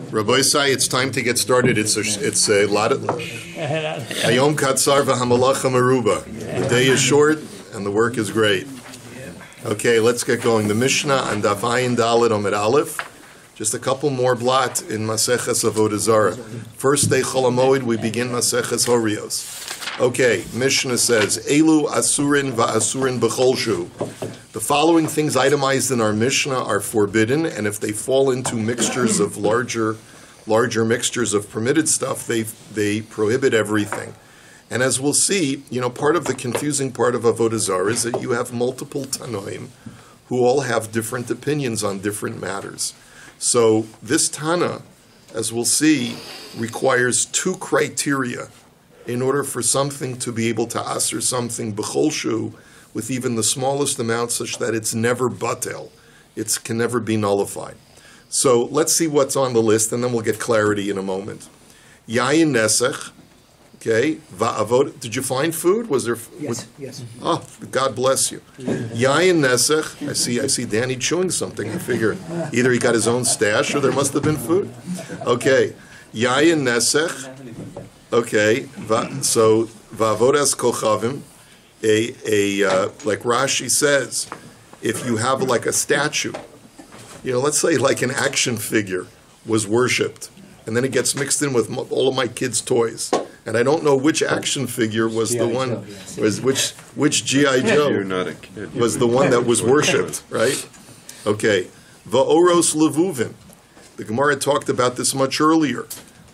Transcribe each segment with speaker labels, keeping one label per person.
Speaker 1: Rabbi Isai, it's time to get started. It's a lot of Hayom Katzar v'hamalacha meruba. The day is short and the work is great. Okay, let's get going. The Mishnah on Daf Daled Amud Aleph. Just a couple more blot in Maseches Avodah Zarah. First day Chol HaMoed, we begin Maseches Horios. Okay, Mishnah says, Elu asurin va'asurin b'cholshu. The following things itemized in our Mishnah are forbidden, and if they fall into mixtures of larger mixtures of permitted stuff, they prohibit everything. And as we'll see, part of the confusing part of Avodah Zarah is that you have multiple Tanoim who all have different opinions on different matters. So this Tana, as we'll see, requires two criteria in order for something to be able to aser something b'cholshu with even the smallest amount, such that it's never batel, it can never be nullified. So let's see what's on the list, and then we'll get clarity in a moment. Yayin nesech, okay, va'avod. Did you find food? Was there?
Speaker 2: Yes.
Speaker 1: Oh, God bless you. Yayin nesech. I see Danny chewing something. I figure either he got his own stash or there must have been food. Okay, yayin nesech. Okay, so va'avodas kochavim. Like Rashi says, if you have like a statue, let's say like an action figure was worshipped, and then it gets mixed in with all of my kids' toys, and I don't know which action figure was the one, was which G.I. Joe was the one that was worshipped, right? Okay, va'oros levuvim. The Gemara talked about this much earlier.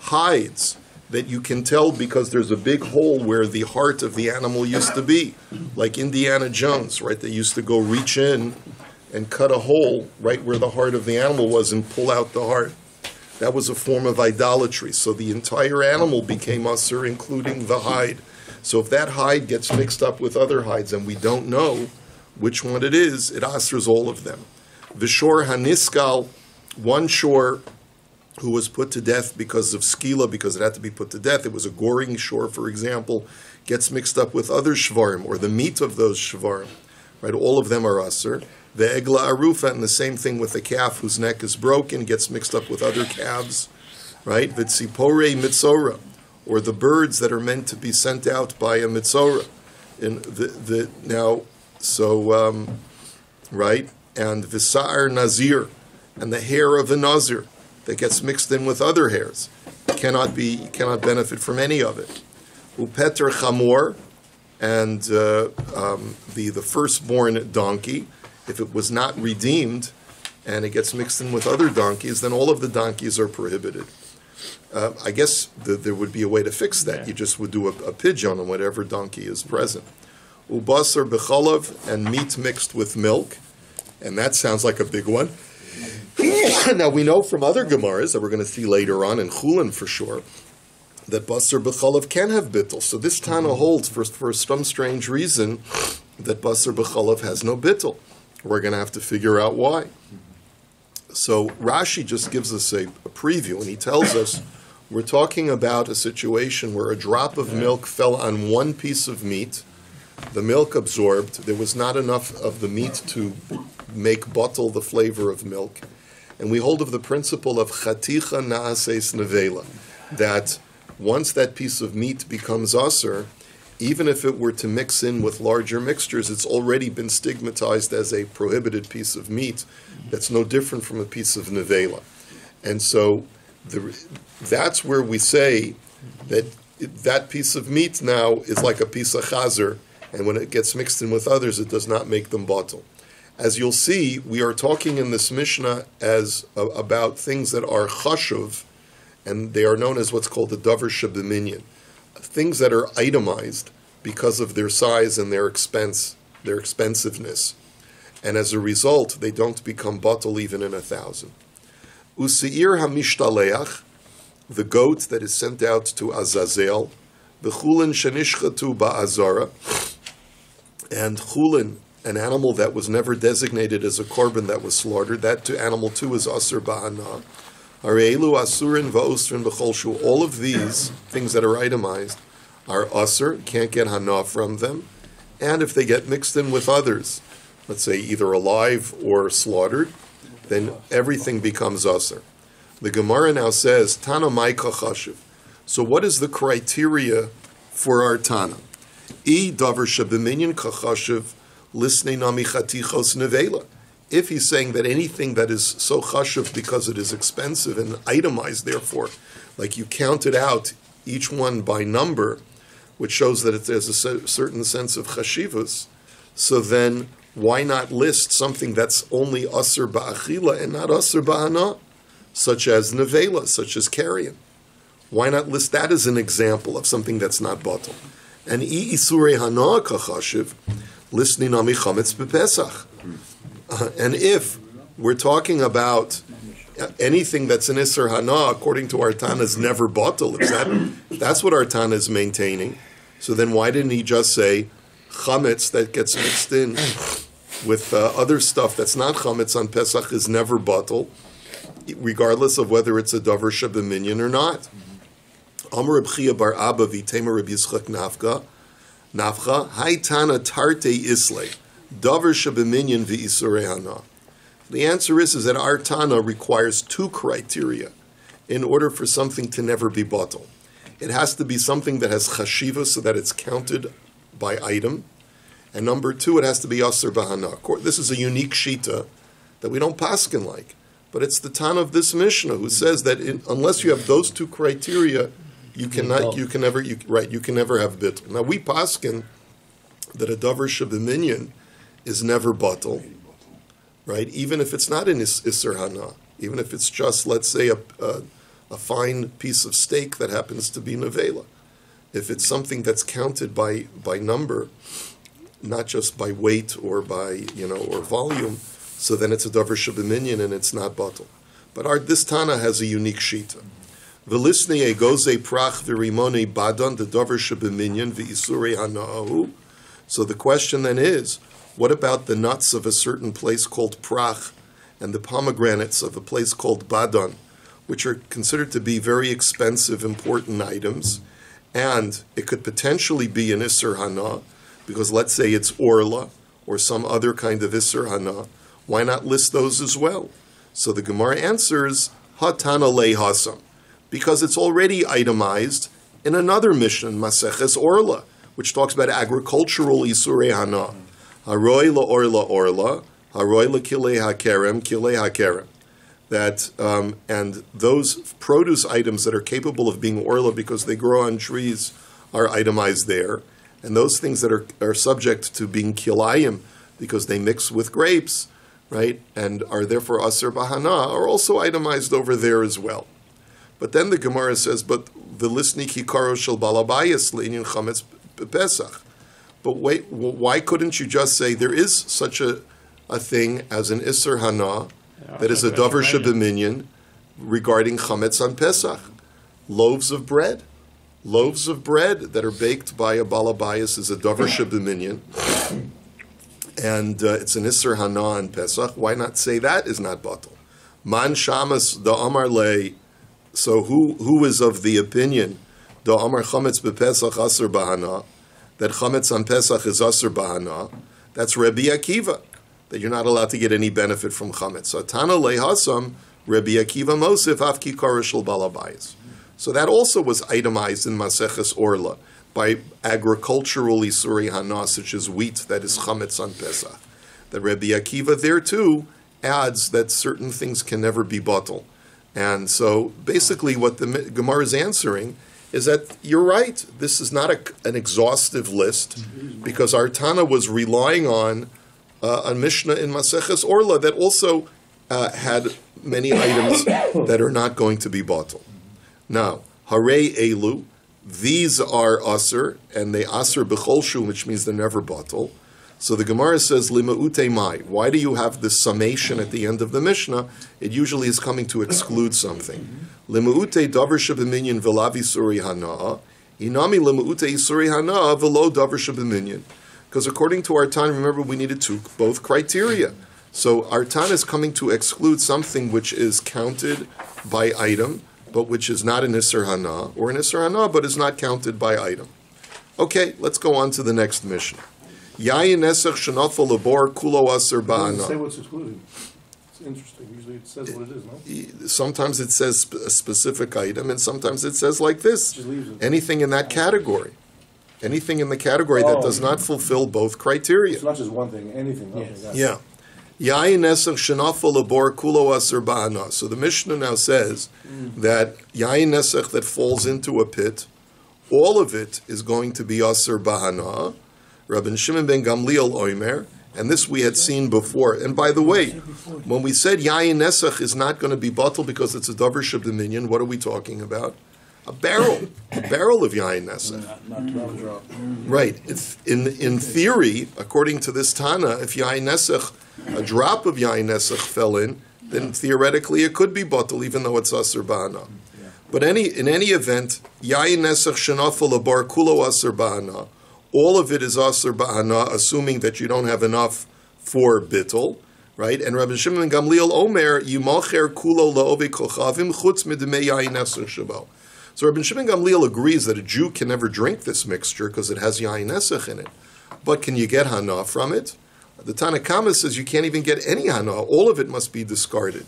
Speaker 1: Hides that you can tell because there's a big hole where the heart of the animal used to be, like Indiana Jones, right? They used to go reach in and cut a hole right where the heart of the animal was and pull out the heart. That was a form of idolatry. So the entire animal became usher, including the hide. So if that hide gets mixed up with other hides and we don't know which one it is, it users all of them. Vishor haniskal, one shore who was put to death because of skila, because it had to be put to death. It was a goring shore, for example, gets mixed up with other shvarim, or the meat of those shvarim. Right? All of them are aser. The egla arufa, and the same thing with the calf whose neck is broken, gets mixed up with other calves. Right? V'tzipore mitzora, or the birds that are meant to be sent out by a mitzora. Right? And v'sa'ar nazir, and the hair of a nazir that gets mixed in with other hairs. Cannot benefit from any of it. Upeter chamor, and the firstborn donkey, if it was not redeemed and it gets mixed in with other donkeys, then all of the donkeys are prohibited. I guess there would be a way to fix that. You just would do a pigeon on whatever donkey is present. Ubasar b'chalav, and meat mixed with milk, and that sounds like a big one. Now we know from other Gemaras that we're going to see later on in Chulin for sure that basar b'chalav can have bittul. So this Tana holds for some strange reason that basar b'chalav has no bittul. We're going to have to figure out why. So Rashi just gives us a preview, and he tells us we're talking about a situation where a drop of milk fell on one piece of meat. The milk absorbed. There was not enough of the meat to make bottle the flavor of milk. And we hold of the principle of chaticha na'ases nevela, that once that piece of meat becomes aser, even if it were to mix in with larger mixtures, it's already been stigmatized as a prohibited piece of meat that's no different from a piece of nevela. And so that's where we say that that piece of meat now is like a piece of chazer, and when it gets mixed in with others, it does not make them bottle. As you'll see, we are talking in this Mishnah about things that are chashuv, and they are known as what's called the davar shebeminyan, things that are itemized because of their size and their expensiveness, and as a result, they don't become batal even in 1,000. Useir hamishtaleach, the goat that is sent out to Azazel, the chulin shenishchatu ba'azara, and chulin, an animal that was never designated as a korban that was slaughtered, that to animal too is aser ba'ana. Areilu asurin va'osrin b'cholshu. All of these things that are itemized are aser, can't get hana from them, and if they get mixed in with others, let's say either alive or slaughtered, then everything becomes aser. The Gemara now says, Tana mai kachashiv. So what is the criteria for our Tana? I davar shebeminyan kachashiv lisnei nami chatichos nevela. If he's saying that anything that is so chashiv because it is expensive and itemized, therefore, like you counted out each one by number, which shows that there's a certain sense of chashivus, so then why not list something that's only asur ba'achila and not asur ba'hana, such as nevela, such as carrion? Why not list that as an example of something that's not batal? And I isurei hana kachashiv, listening nami chametz b'pesach. And if we're talking about anything that's an Isser Hana, according to our Tana, is never batal, if that's what our Tana is maintaining, so then why didn't he just say chametz that gets mixed in with other stuff that's not chametz on Pesach is never batal, regardless of whether it's a davar shebeminyan or not? Amar Reb Chia bar Abba v'tema Reb Yitzchak nafcha hay Tana tarte islay. Davar shebeminyan v'isurei hana. The answer is that our Tana requires two criteria in order for something to never be batal. It has to be something that has chashiva, so that it's counted by item, and number two, it has to be asur b'hana. This is a unique shita that we don't paskin like, but it's the Tana of this Mishnah who says that unless you have those two criteria, you can never have bittul. Now we paskin that a davar shebeminyan is never batal, right? Even if it's not an Isser Hana, even if it's just, let's say, a fine piece of steak that happens to be nevela. If it's something that's counted by number, not just by weight or by or volume, so then it's a davar shebeminyan and it's not batal. But this Tana has a unique shita. V'lisnei egoze prach v'rimone badan the davar shebeminyan v'isurei hana'ahu. So the question then is, what about the nuts of a certain place called prach and the pomegranates of a place called badan, which are considered to be very expensive, important items, and it could potentially be an Isser Hana, because let's say it's orla or some other kind of Isser Hana, why not list those as well? So the Gemara answers, Hatana le hasam, because it's already itemized in another Mishnah, Maseches Orla, which talks about agricultural Isurei Hana. Haroi la orla, haroi la kilei hakerem. That and those produce items that are capable of being orla because they grow on trees are itemized there, and those things that are subject to being kilayim because they mix with grapes, right, and are therefore asur b'hana, are also itemized over there as well. But then the Gemara says, but the lisni kikaro shel balabayas le'inyan chametz b'pesach. But wait, why couldn't you just say there is such a thing as an Isser Hana that is a davar shebeminyan regarding chametz on Pesach? Loaves of bread that are baked by a balabayas is a davar shebeminyan, and it's an Isser Hana on Pesach. Why not say that is not batal? Man shamas da amar le. So who is of the opinion da amar chametz b'Pesach asur b'hana, that chametz on Pesach is asur b'hana? That's Rabbi Akiva, that you're not allowed to get any benefit from chametz. So Tana lehasam Rabbi Akiva mosif afki karishal balabayis. So that also was itemized in Maseches Orla by agricultural Isurei Hana, such as wheat that is chametz on Pesach. That Rabbi Akiva there too adds that certain things can never be batal. And so basically what the Gemara is answering is that you're right, this is not an exhaustive list, because our Tana was relying on a Mishnah in Maseches Orla that also had many items that are not going to be batal. Now, Harei Elu, these are Asr, and they Asr B'chol Shul, which means they're never batal. So the Gemara says, Lima'ute Mai. Why do you have this summation at the end of the Mishnah? It usually is coming to exclude something. Lima'ute davar shebeminyan v'lav Isurei Hana. Inami lima'ute Isurei Hana v'lo davar shebeminyan. Because according to our Tana, remember we needed both criteria. So our Tana is coming to exclude something which is counted by item, but which is not an Isser Hana, or an Isser Hana, but is not counted by item. Okay, let's go on to the next Mishnah. Yayin nesach shenafal labor kulo aser ba'ana.
Speaker 2: Say what's excluded. It's interesting. Usually it says what it is, no?
Speaker 1: Sometimes it says a specific item, and sometimes it says like this.
Speaker 2: Just leaves it.
Speaker 1: Anything in that category. Anything in the category that does not fulfill both criteria.
Speaker 2: It's not just one thing, anything.
Speaker 3: Yes.
Speaker 2: Okay,
Speaker 1: Yeah. Yayin nesach shenafal labor kulo aser ba'ana. So the Mishnah now says that yayin nesach that falls into a pit, all of it is going to be aser ba'ana. Rabbi Shimon ben Gamliel oimer, and this we had seen before. And by the way, when we said yayin nesach is not going to be bottled because it's a davar sheb'dominion, what are we talking about? A barrel of yayin nesach.
Speaker 2: Not drop.
Speaker 1: Right. It's in theory, according to this Tana, if yayin nesach, a drop of yayin nesach fell in, then theoretically it could be bottle, even though it's aser ba'ana. But in any event, yayin nesach shenafal labar kulo aser ba'ana. All of it is aser ba'ana, assuming that you don't have enough for bittul, right? And Rabbi Shimon ben Gamliel omer yimacher kulo la'ove kochavim chutz midmei yayin nesach shabo. So Rabbi Shimon ben Gamliel agrees that a Jew can never drink this mixture because it has yayin nesach in it. But can you get hana from it? The Tanna Kama says you can't even get any hana. All of it must be discarded.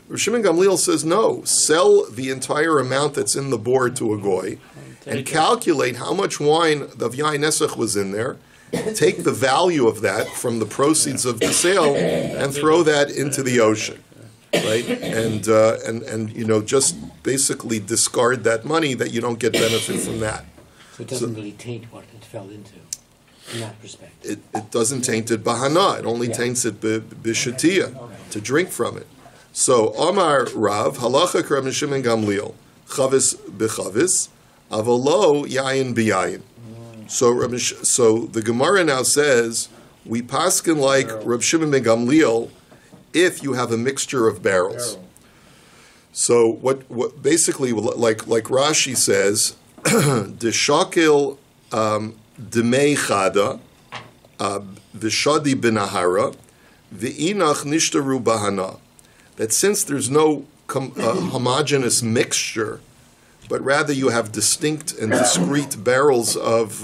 Speaker 1: Rabbi Shimon Gamliel says no. Sell the entire amount that's in the board to a goy and calculate how much wine of yayin nesach was in there. Take the value of that from the proceeds of the sale and throw that into the ocean. Right, and just basically discard that money that you don't get benefit from that.
Speaker 3: So it doesn't really taint what it fell into, in that perspective.
Speaker 1: It doesn't taint it bahana. It only taints it b'shatiyah, to drink from it. So Amar Rav halacha Rabbi Shimon Gamliel chavis b'chavis avolo yayin b'yayin. So the Gemara now says we paskin like Rabbi Shimon ben Gamliel if you have a mixture of barrels. So what basically, like Rashi says, Deshakil demei chada v'shadi benahara v'inach nishtaru bahana. That since there's no homogeneous mixture, but rather you have distinct and discrete barrels of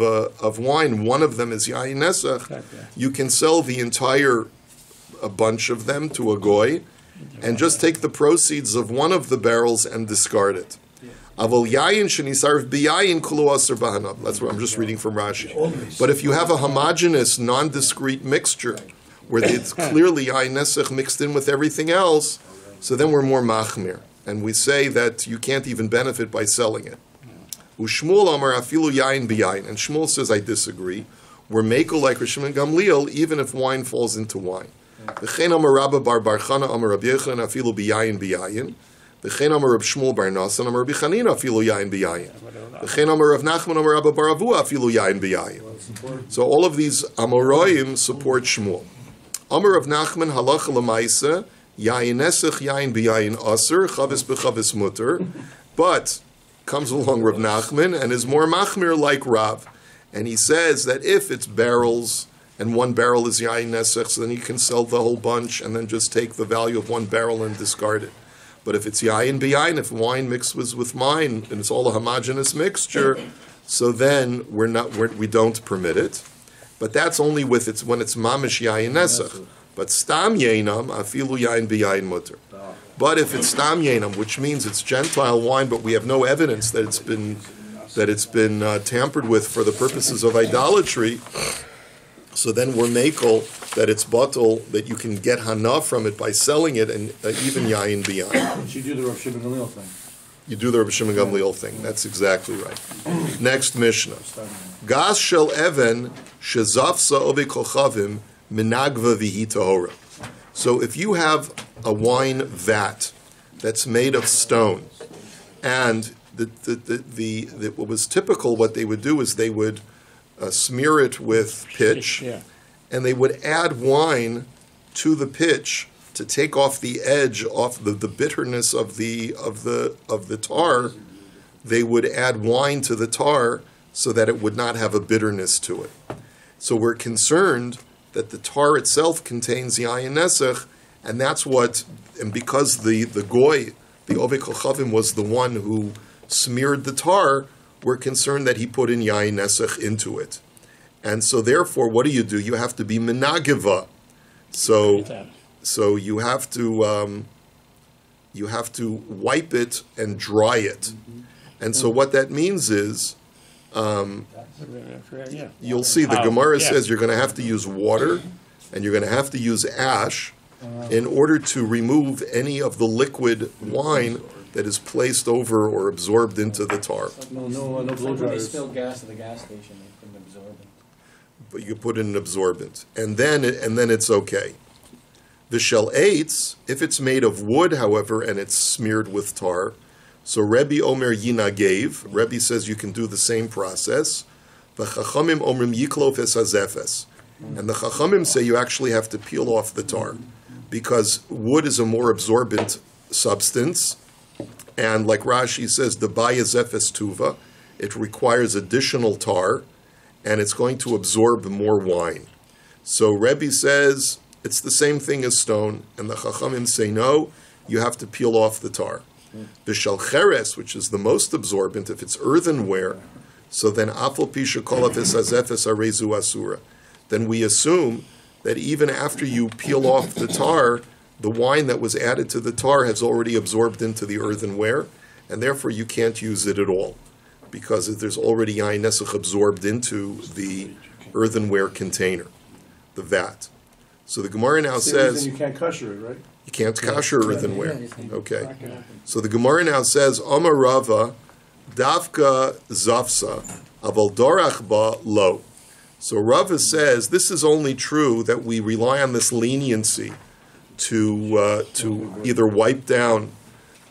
Speaker 1: wine, one of them is yayin nesach, you can sell the entire a bunch of them to a goy, and just take the proceeds of one of the barrels and discard it. Avol yayin shenisarv biyayin kulu aser bahana. That's what I'm just reading from Rashi. But if you have a homogeneous, non-discrete mixture, where it's clearly yayin nesach mixed in with everything else, so then we're more machmir, and we say that you can't even benefit by selling it. Ushmuel amar afilu yayin biyayin, and Shmuel says I disagree. We're mekel like Rabbi Shimon Gamliel, even if wine falls into wine. V'chein amar Rabba bar bar Chana amar Rabbi Yochanan afilu biyayin biyayin. V'chein amar Rabbi Shmuel bar Nasan amar Rabbi Chanina afilu yayin biyayin. V'chein amar Rav Nachman amar Rabba bar Avua afilu yayin biyayin. So all of these Amoraim support Shmuel. Amar Rav Nachman halacha l'maisa yayin nesach yayin biyayin aser chavis b'chavis muter. But comes along Rav Nachman and is more machmir like Rav, and he says that if it's barrels, and one barrel is yayin nesach, so then you can sell the whole bunch and then just take the value of one barrel and discard it. But if it's yayin biyayin, if wine mixed with wine and it's all a homogeneous mixture, so then we don't permit it. But that's only when it's mamish yayin nesach. But stam yainam afilu yayin biyayin mutter. But if it's stam yainam, which means it's Gentile wine, but we have no evidence that it's been tampered with for the purposes of idolatry, so then we're makel that it's bottle, that you can get hana from it by selling it, and even yayin biyayin.
Speaker 2: You do the Rav Shimon Gamliel thing.
Speaker 1: You do the Rabbi Shimon Gamliel thing. That's exactly right. Next Mishnah. Gas shel even shezafsa obe kochavim minagva vihi tahora. So if you have a wine vat that's made of stone, and what was typical, what they would do is they would smear it with pitch, and they would add wine to the pitch to take off the edge, off the bitterness of the tar. They would add wine to the tar so that it would not have a bitterness to it. So we're concerned that the tar itself contains yayin nesach, and that's what, and because the goy, the Ovei Kochavim, was the one who smeared the tar, we're concerned that he put in yayin nesach into it. And so therefore, what do? You have to be menagiva. So So you have to wipe it and dry it. And so what that means is, you'll see the Gemara says you're going to have to use water and you're going to have to use ash in order to remove any of the liquid wine that is placed over or absorbed into the tar.
Speaker 2: No blow
Speaker 4: Like when they
Speaker 2: dryers.
Speaker 4: spill gas at the gas station, they put an absorbent.
Speaker 1: But you put in an absorbent, and then it's okay. The shell eitz, if it's made of wood, however, and it's smeared with tar, so Rebbe Omer Yina gave. Rebbe says you can do the same process. The Chachamim Omrim Yiklof es hazefes, and the Chachamim say you actually have to peel off the tar, because wood is a more absorbent substance, and like Rashi says, the baya zefes tuva, it requires additional tar, and it's going to absorb more wine. So Rebbe says it's the same thing as stone, and the Chachamim say no, you have to peel off the tar. The shalcheres, which is the most absorbent, if it's earthenware, so then afal pisha kolav esazefes arezu asura. Then we assume that even after you peel off the tar, the wine that was added to the tar has already absorbed into the earthenware, and therefore you can't use it at all, because there's already yain nesach absorbed into the earthenware container, the vat. So the Gemara now says
Speaker 2: you can't kosher it, right?
Speaker 1: you can't kosher earthenware. Okay. So the Gemara now says Amar Rava Davka Zafsa Aval Dorach Ba Lo. So Rava says this is only true that we rely on this leniency to either wipe down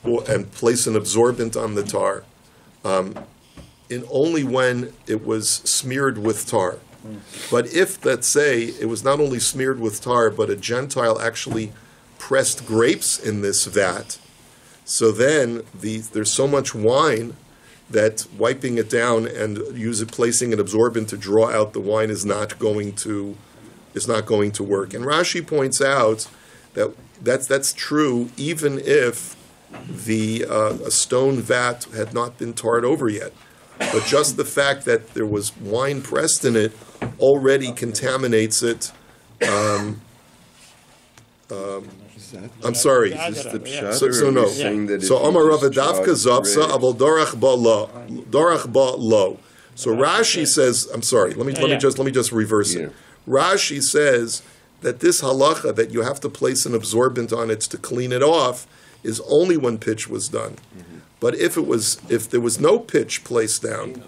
Speaker 1: and place an absorbent on the tar, in only when it was smeared with tar. But if, let's say, it was not only smeared with tar, but a Gentile actually pressed grapes in this vat, so then there's so much wine that wiping it down and placing an absorbent to draw out the wine is not going to work. And Rashi points out that that's true even if a stone vat had not been tarred over yet. But just the fact that there was wine pressed in it already contaminates it. I'm sorry.
Speaker 5: Is this the pshat,
Speaker 1: So
Speaker 5: or are
Speaker 1: no.
Speaker 5: you saying that
Speaker 1: So
Speaker 5: if you
Speaker 1: Amar Rava
Speaker 5: just
Speaker 1: Davka
Speaker 5: draw
Speaker 1: Zavsa
Speaker 5: red-
Speaker 1: Aval Dorach Ba Lo. So Rashi says, I'm sorry. Let me just reverse it. Rashi says that this halacha that you have to place an absorbent on it to clean it off is only when pitch was done. But if there was no pitch placed down,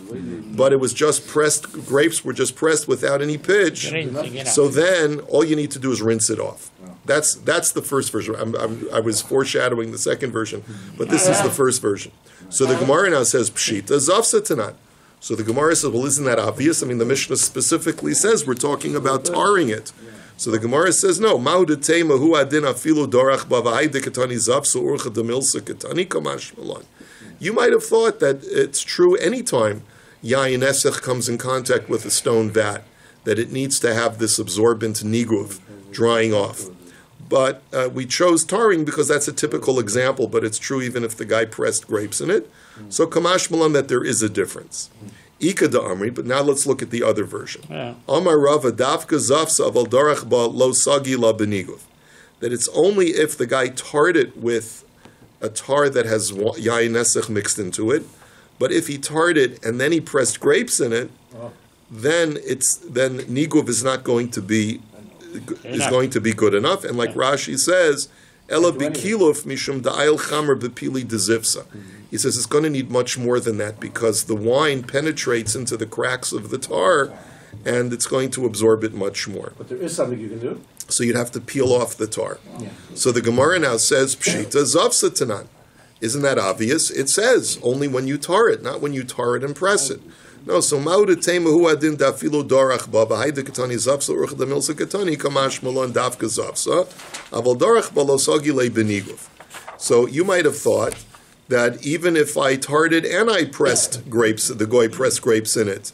Speaker 1: but it was just pressed, grapes were just pressed without any pitch, so then all you need to do is rinse it off. That's the first version. I was foreshadowing the second version, but this is the first version. So the Gemara now says pshita zavsa tanan. So the Gemara says, well, isn't that obvious? I mean, the Mishnah specifically says we're talking about tarring it. So the Gemara says, no. You might have thought that it's true anytime yayin esech comes in contact with a stone vat, that it needs to have this absorbent niguv drying off. But we chose tarring because that's a typical example, but it's true even if the guy pressed grapes in it. So kamash malan that there is a difference. Ika da Amri, but now let's look at the other version. Amar Rava Davka Zafsa Aval Dorach Ba Lo Sagi La Beniguv. That it's only if the guy tarred it with a tar that has yayin nesech mixed into it, but if he tarred it and then he pressed grapes in it, then niguv is not going to be good enough. And like Rashi says, Ela bikiluf mishum da'ayil chamer bepili dezivsa. He says it's going to need much more than that because the wine penetrates into the cracks of the tar and it's going to absorb it much more.
Speaker 2: But there is something you can do.
Speaker 1: So you'd have to peel off the tar. So the Gemara now says, Pshita zavsa tanan. Isn't that obvious? It says only when you tar it, not when you tar it and press it. No, so ma'uda teimahu adin dafilu dorach ba v'haida katani zavsa urch da milsa katani kamash malon davka zavsa aval dorach ba lo sagi le beniguv. So you might have thought that even if I tarred it and I pressed grapes, the goy pressed grapes in it,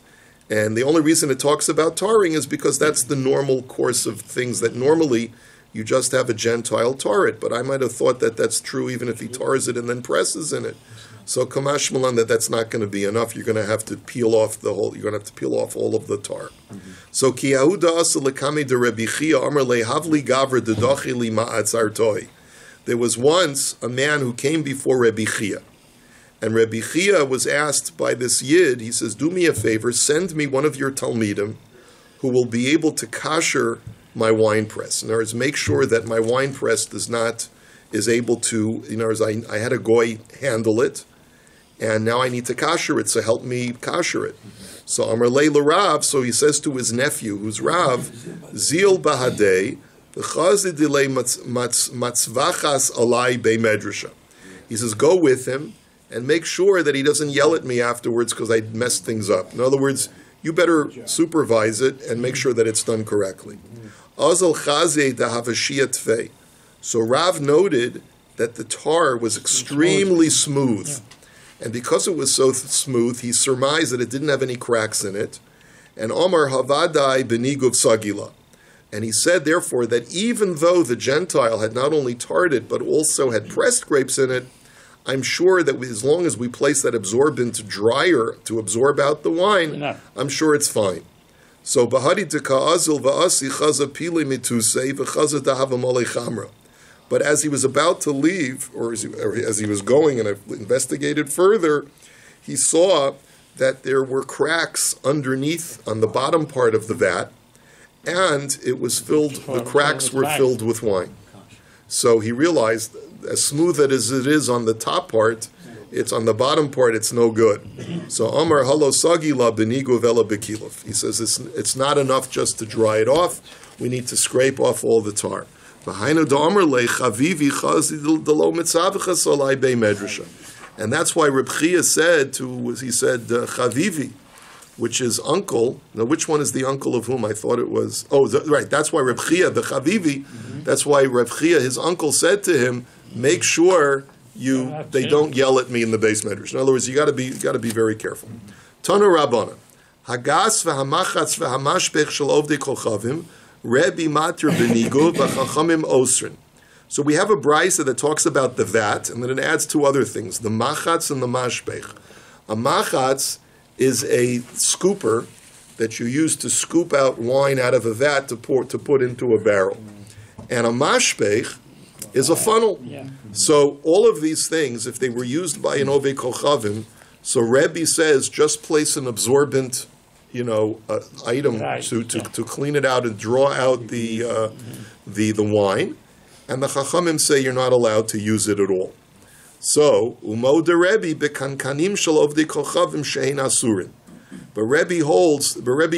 Speaker 1: and the only reason it talks about tarring is because that's the normal course of things, that normally you just have a Gentile tar it. But I might have thought that that's true even if he tars it and then presses in it. So Kamash Malan, that's not going to be enough. You're going to have to peel off the whole. You're going to have to peel off all of the tar. So Ki Yehuda asa lekame de Rabbi Chia Amar le Havli Gavra de Dochi li Ma'atzar Toi. There was once a man who came before Rabbi Chia, and Rabbi Chia was asked by this Yid. He says, "Do me a favor, send me one of your talmidim who will be able to kasher my wine press. In other words, make sure that my wine press is able to. In other words, I had a goy handle it." And now I need to kasher it, so help me kasher it. So Amar Leila Rav, so he says to his nephew, who's Rav, Zil Bahadei, v'chazidilei matzvachas alai bei medrasha. He says, go with him and make sure that he doesn't yell at me afterwards because I messed things up. In other words, you better supervise it and make sure that it's done correctly. Azal chazei dahavashiyat tvei. So Rav noted that the tar was extremely smooth. And because it was so smooth, he surmised that it didn't have any cracks in it. And Omar Havadai beniguv sagila. And he said, therefore, that even though the Gentile had not only tarred it, but also had pressed grapes in it, I'm sure that as long as we place that absorbent dryer to absorb out the wine, I'm sure it's fine. So, Bahadi Teka'azil va'asi chaza pili mitusei v'chaza dahava molei chamra. But as he was about to leave, or as he was going, and I've investigated further, he saw that there were cracks underneath on the bottom part of the vat, and it was filled. The cracks were filled with wine. So he realized, as smooth as it is on the top part, it's on the bottom part. It's no good. So Amar Halo Sagila Benigo Vela Bekilov. He says it's not enough just to dry it off. We need to scrape off all the tar. And that's why Reb Chia said Chavivi, which is uncle. Now, which one is the uncle of whom? I thought it was. Right. That's why Reb Chia, the Chavivi. That's why Reb Chia, his uncle, said to him, "Make sure they don't yell at me in the base medrash." In other words, you got to be very careful. Tanu Rabbana, Hagas v'hamachatz v'hamashpech shel ovdei kochavim. Rebbe Mater Benigo v'chachamim Osrin. So we have a brisa that talks about the vat, and then it adds two other things: the machatz and the mashpech. A machatz is a scooper that you use to scoop out wine out of a vat to put into a barrel, and a mashpech is a funnel. So all of these things, if they were used by an ovei kochavim, so Rebbe says just place an absorbent item to clean it out and draw out the wine, and the Chachamim say you're not allowed to use it at all. So Umo de Rebbe bekankanim shel ovdei kochavim shein asurin. But Rebbe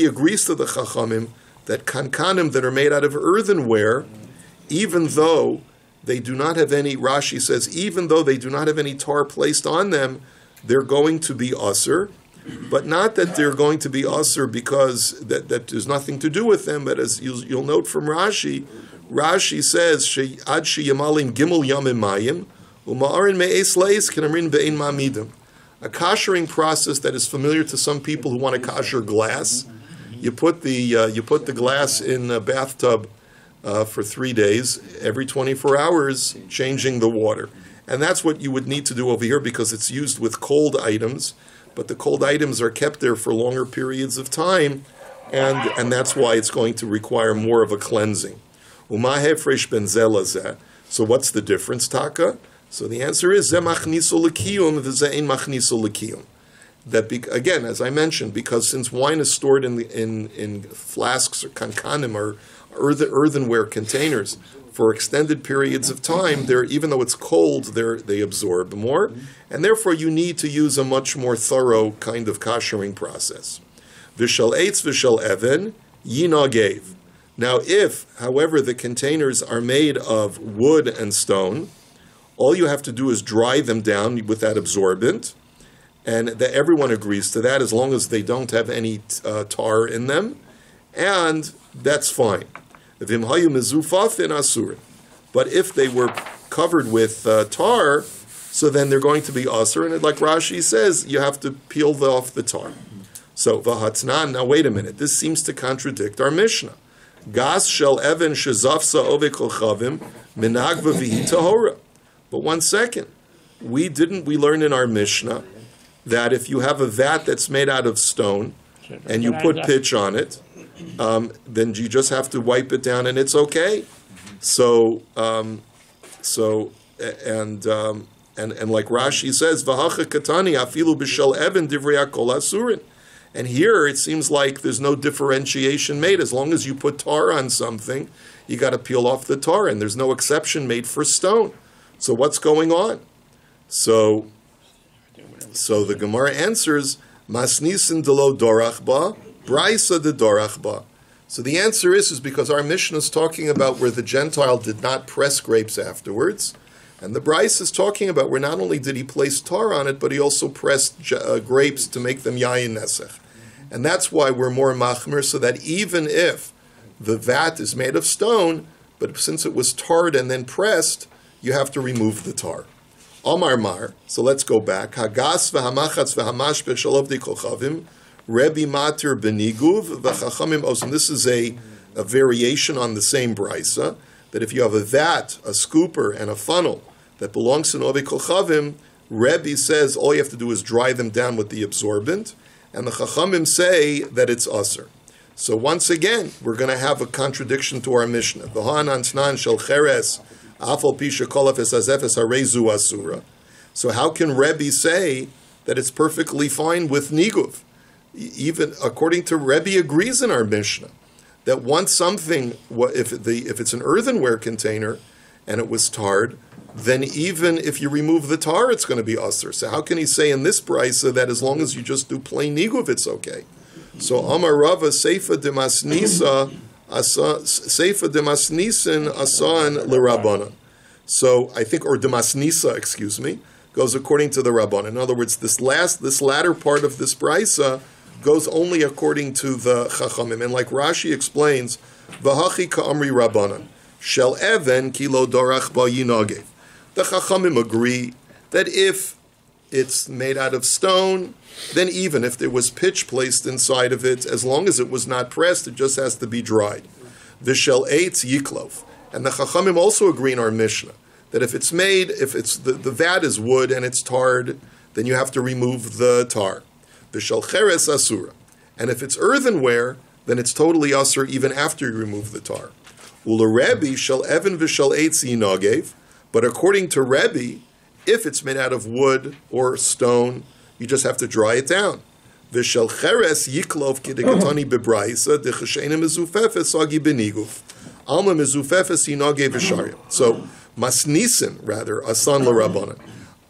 Speaker 1: agrees to the Chachamim that kankanim that are made out of earthenware, even though they do not have any, Rashi says, even though they do not have any tar placed on them, they're going to be asur. But not that they're going to be asur because that there's nothing to do with them. But as you'll note from Rashi says, "Ad sheyamalim gimel yamim mayim uma'arin me'es leis kenamrin be'ein ma'amidim." A koshering process that is familiar to some people who want to kosher glass. You put the glass in a bathtub for 3 days, every 24 hours, changing the water, and that's what you would need to do over here because it's used with cold items. But the cold items are kept there for longer periods of time, and that's why it's going to require more of a cleansing. Umahefresh ben zelazeh. So what's the difference, Taka? So the answer is zeh machniso l'kiyum v'zeh ein machniso l'kiyum. That again, as I mentioned, because since wine is stored in flasks or kankanim or earthenware containers for extended periods of time, even though it's cold, they absorb more, and therefore you need to use a much more thorough kind of koshering process. V'shal eitz v'shal even yina gave. Now, if, however, the containers are made of wood and stone, all you have to do is dry them down with that absorbent, and everyone agrees to that as long as they don't have any tar in them, and that's fine. But if they were covered with tar, so then they're going to be asur, and like Rashi says, you have to peel off the tar. So v'hatnan. Now wait a minute. This seems to contradict our Mishnah. Gas shel even shezafsa ovei kochavim minag v'vihi tahora. But 1 second. we learned in our Mishnah that if you have a vat that's made out of stone and you put pitch on it, then you just have to wipe it down and it's okay. So and like Rashi says, V'hacha katani afilu b'shel even divrei hakol asurin. And here it seems like there's no differentiation made. As long as you put tar on something, you got to peel off the tar, and there's no exception made for stone. So what's going on? So the Gemara answers, Masnisin delo dorach ba, Braisa de dorach ba. So the answer is because our Mishnah is talking about where the Gentile did not press grapes afterwards, and the Braisa is talking about where not only did he place tar on it, but he also pressed grapes to make them yayin nesech. And that's why we're more machmer, so that even if the vat is made of stone, but since it was tarred and then pressed, you have to remove the tar. Amar Mar, so let's go back. Hagas v'hamachatz v'hamash b'shalov de kochavim, Rebbe matir beniguv v'chachamim osim. This is a variation on the same brisa, that if you have a vat, a scooper, and a funnel that belongs to Novi Kochavim, Rebbe says all you have to do is dry them down with the absorbent, and the Chachamim say that it's aser. So once again, we're going to have a contradiction to our Mishnah. V'ha'anan tnan shel cheres afal pi shekolaf es hazefes harezu asura. So how can Rebbe say that it's perfectly fine with niguv? Even according to Rebbe agrees in our Mishnah that once something, if it's an earthenware container and it was tarred, then even if you remove the tar, it's going to be aser. So how can he say in this brisa that as long as you just do plain niguv, it's okay? So Amar Rava Seifa demasnisa demasnisin asan l'rabbanan. So I think, or demasnisa, excuse me, goes according to the Rabbanan. In other words, this latter part of this brisa goes only according to the Chachamim. And like Rashi explains, V'hachi ka'amri Rabbanan, shel even kilo dorach ba yinagev. The Chachamim agree that if it's made out of stone, then even if there was pitch placed inside of it, as long as it was not pressed, it just has to be dried. V'shel eitz yiklov. And the Chachamim also agree in our Mishnah that if it's made, if it's the vat is wood and it's tarred, then you have to remove the tar. V'shel cheres asura. And if it's earthenware, then it's totally asur even after you remove the tar. Ula Rebbe shel even v'shel eitz yinagev. But according to Rebbe, if it's made out of wood or stone, you just have to dry it down. V'shel cheres yiklov kidegatani bebraisa dechasheina mezufefes agi beniguf. Alma mezufefes yinagev v'sharya. So masnisin, rather, asan l'rabbanan.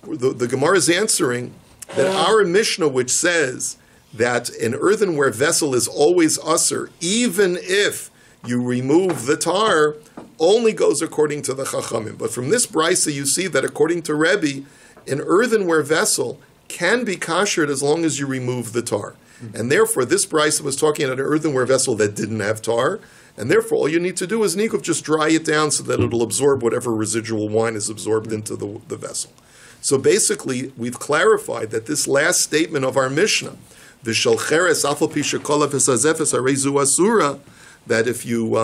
Speaker 1: The Gemara is answering that our Mishnah, which says that an earthenware vessel is always usher, even if you remove the tar, only goes according to the Chachamim. But from this brisa, you see that according to Rebbe, an earthenware vessel can be kashered as long as you remove the tar. And therefore, this brisa was talking about an earthenware vessel that didn't have tar, and therefore all you need to do is nikuv, just dry it down so that it'll absorb whatever residual wine is absorbed into the vessel. So basically, we've clarified that this last statement of our Mishnah, V'shel cheres afal pi shekolaf es hazefes harezu asura, that if you,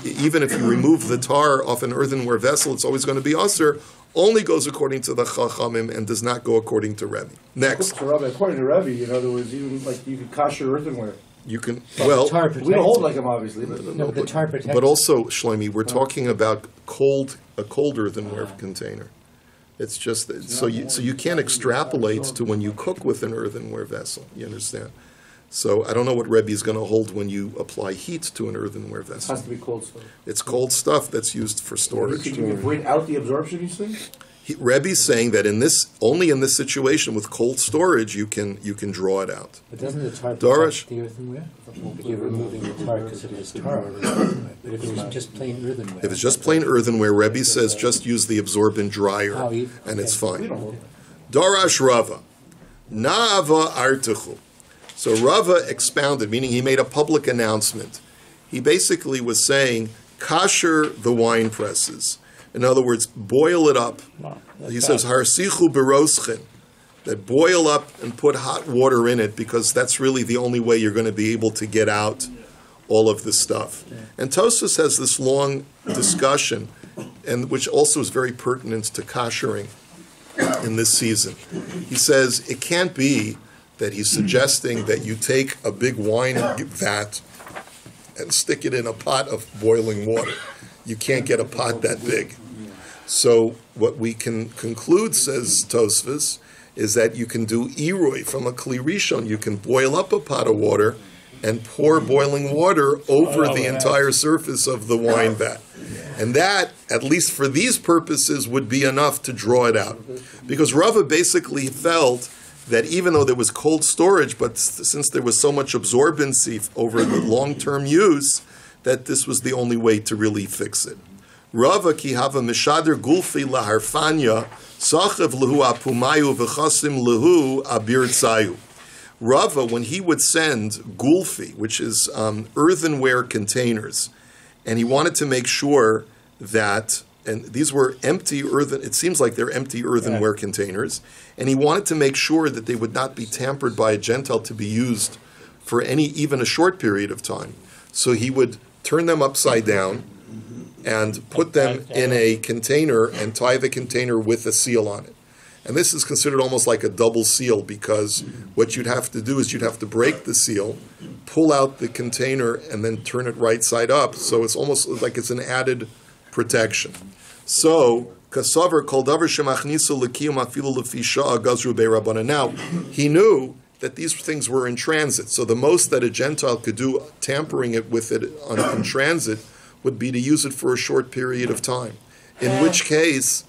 Speaker 1: even if you remove the tar off an earthenware vessel, it's always going to be aser, only goes according to the Chachamim and does not go according to Rebbe. Next.
Speaker 2: So, Rabbi, according to Rebbe, in other words, even like you could kosher earthenware.
Speaker 1: You can,
Speaker 3: Well,
Speaker 1: well,
Speaker 2: We don't hold like him, obviously. But
Speaker 3: No, but the tar protects.
Speaker 1: but also, Shlomi, we're talking about a cold earthenware container. It's just, so you can't extrapolate to when you cook with an earthenware vessel, you understand? So I don't know what Rebbe is going to hold when you apply heat to an earthenware
Speaker 2: it
Speaker 1: vessel.
Speaker 2: has to be cold stuff.
Speaker 1: It's cold stuff that's used for storage.
Speaker 2: Can you avoid out the absorption of these things?
Speaker 1: Rebbe's saying that only in this situation with cold storage you can draw it out.
Speaker 3: But doesn't the tar
Speaker 1: Dorish.
Speaker 3: protect the earthenware? You're removing the tar because it has tar. But if it was just plain earthenware.
Speaker 1: If it's just plain earthenware, Rebbe says just use the absorbent dryer
Speaker 3: Oh,
Speaker 1: and it's
Speaker 2: We
Speaker 1: fine.
Speaker 2: don't hold.
Speaker 1: Darash Rava, Na'ava Artuchu. So Rava expounded, meaning he made a public announcement. He basically was saying, kasher the wine presses. In other words, boil it up. He says, harsichu beroschen, that boil up and put hot water in it, because that's really the only way you're going to be able to get out all of this stuff. And Tosfos has this long discussion, and which also is very pertinent to koshering. in this season. He says it can't be that he's suggesting that you take a big wine vat and stick it in a pot of boiling water. You can't get a pot that big. So what we can conclude, says Tosfos, is that you can do irui from a kli rishon. You can boil up a pot of water and pour boiling water over the entire surface of the wine vat. And that, at least for these purposes, would be enough to draw it out. Because Rava basically felt that even though there was cold storage, but since there was so much absorbency over the long-term use, that this was the only way to really fix it. Rava ki hava mishader gulfi laharfanya sachev lehu apumayu v'chasim lehu abir tzayu. Rava, when he would send gulfi, which is earthenware containers, and he wanted to make sure that, and these were empty earthen, it seems like they're empty earthenware containers, and he wanted to make sure that they would not be tampered by a Gentile to be used for even a short period of time. So he would turn them upside down and put them in a container and tie the container with a seal on it. And this is considered almost like a double seal, because what you'd have to do is you'd have to break the seal, pull out the container, and then turn it right side up. So it's almost like it's an added protection. So, kasavar kol davar shemachnisu l'kiyum afilu lefi sha'a gazru be'rabbanan. Now, he knew that these things were in transit. So the most that a Gentile could do, tampering it with it in transit, would be to use it for a short period of time. In which case,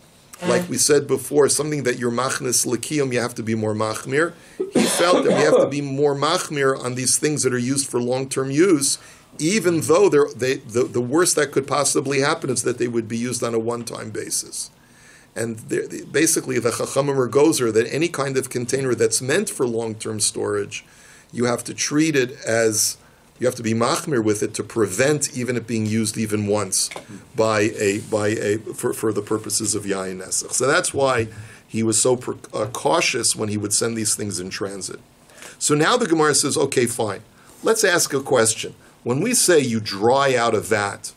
Speaker 1: like we said before, something that you're machnis l'kiyum, you have to be more machmir. He felt that we have to be more machmir on these things that are used for long-term use, even though the worst that could possibly happen is that they would be used on a one-time basis. And basically, the Chachamim are gozer that any kind of container that's meant for long-term storage, you have to treat it as, you have to be machmir with it to prevent even it being used even once for the purposes of yayin nesach. So that's why he was so cautious when he would send these things in transit. So now the Gemara says, okay, fine. Let's ask a question. When we say you dry out a vat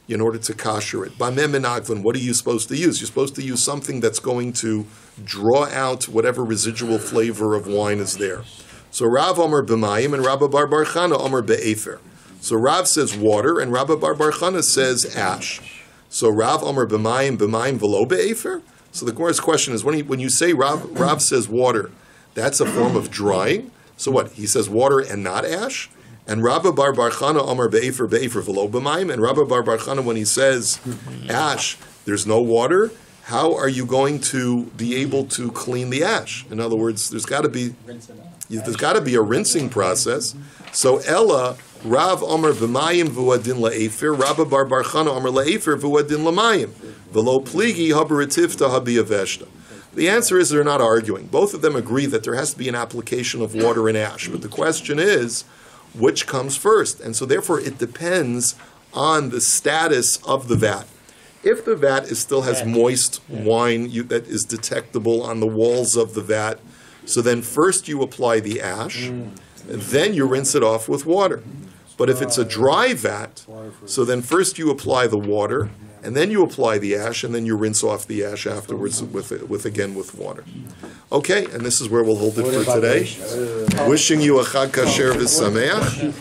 Speaker 1: in order to kosher it, bameh menagvan, what are you supposed to use? You're supposed to use something that's going to draw out whatever residual flavor of wine is there. So Rav Omer b'mayim and Rabbi Bar Bar Chana Omer be'efer. So Rav says water and Rabbi Bar Bar Chana says ash. So Rav Omer b'mayim v'lo be'efer. So the Gemara's question is, when you say Rav says water, that's a form of drying. So what? He says water and not ash? And Rabbi Bar Bar Chana Omer be'efer v'lo b'mayim. And Rabbi Bar Bar Chana, when he says ash, there's no water. How are you going to be able to clean the ash? In other words, there's got to be a rinsing process. So Ella, Rav Omer b'mayim v'uadin la'efer, Rabbi Bar Bar Chana Omer la'efer v'uadin l'mayim, v'lo pligi habarativta habiyaveshta. The answer is they're not arguing. Both of them agree that there has to be an application of water and ash. But the question is, which comes first? And so therefore it depends on the status of the vat. If the vat still has moist wine that is detectable on the walls of the vat, so then first you apply the ash, and then you rinse it off with water. But if it's a dry vat, so then first you apply the water, and then you apply the ash, and then you rinse off the ash afterwards with water. Okay, and this is where we'll hold it for today. Wishing you a Chag Kasher V'Sameach.